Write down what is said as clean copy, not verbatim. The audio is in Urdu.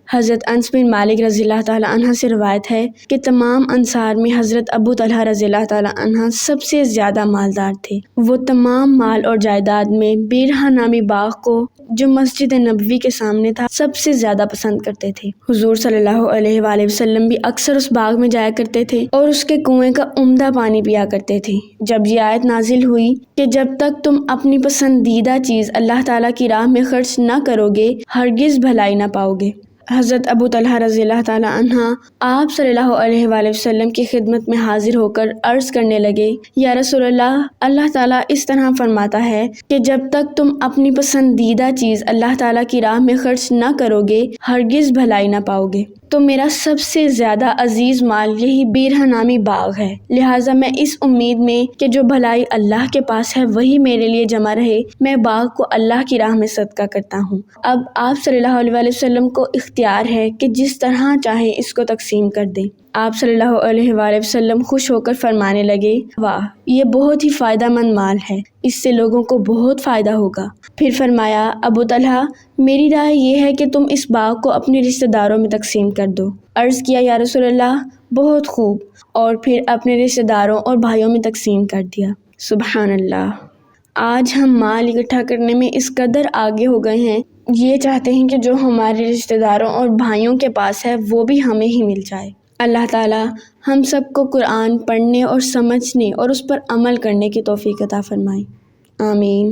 حضرت انس بن مالک رضی اللہ تعالیٰ عنہ سے روایت ہے کہ تمام انصار میں حضرت ابو طلحہ رضی اللہ تعالیٰ عنہ سب سے زیادہ مالدار تھے۔ وہ تمام مال اور جائیداد میں بیرہا نامی باغ کو جو مسجد نبوی کے سامنے تھا سب سے زیادہ پسند کرتے تھے۔ حضور صلی اللہ علیہ وآلہ وسلم بھی اکثر اس باغ میں جایا کرتے تھے اور اس کے کنویں کا عمدہ پانی پیا کرتے تھے۔ جب یہ آیت نازل ہوئی کہ جب تک تم اپنی پسندیدہ چیز اللہ تعالیٰ کی راہ میں خرچ نہ کرو گے ہرگز بھلائی نہ پاؤ گے، حضرت ابو طلحہ رضی اللہ تعالیٰ عنہ آپ صلی اللہ علیہ وآلہ وسلم کی خدمت میں حاضر ہو کر عرض کرنے لگے، یا رسول اللہ تعالیٰ اس طرح فرماتا ہے کہ جب تک تم اپنی پسندیدہ چیز اللہ تعالیٰ کی راہ میں خرچ نہ کرو گے ہرگز بھلائی نہ پاؤ گے، تو میرا سب سے زیادہ عزیز مال یہی بیرہا نامی باغ ہے، لہٰذا میں اس امید میں کہ جو بھلائی اللہ کے پاس ہے وہی میرے لیے جمع رہے میں باغ کو اللہ کی راہ میں صدقہ کرتا ہوں۔ اب آپ صلی اللہ علیہ وآلہ وسلم کو اختیار ہے کہ جس طرح چاہیں اس کو تقسیم کر دیں۔ آپ صلی اللہ علیہ وآلہ وسلم خوش ہو کر فرمانے لگے، واہ، یہ بہت ہی فائدہ مند مال ہے، اس سے لوگوں کو بہت فائدہ ہوگا۔ پھر فرمایا، ابو طلحہ میری رائے یہ ہے کہ تم اس باغ کو اپنے رشتہ داروں میں تقسیم کر دو۔ عرض کیا، یا رسول اللہ بہت خوب، اور پھر اپنے رشتہ داروں اور بھائیوں میں تقسیم کر دیا۔ سبحان اللہ۔ آج ہم مال اکٹھا کرنے میں اس قدر آگے ہو گئے ہیں، یہ چاہتے ہیں کہ جو ہمارے رشتہ داروں اور بھائیوں کے پاس ہے وہ بھی ہمیں ہی مل جائے۔ اللہ تعالی ہم سب کو قرآن پڑھنے اور سمجھنے اور اس پر عمل کرنے کی توفیق عطا فرمائے، آمین۔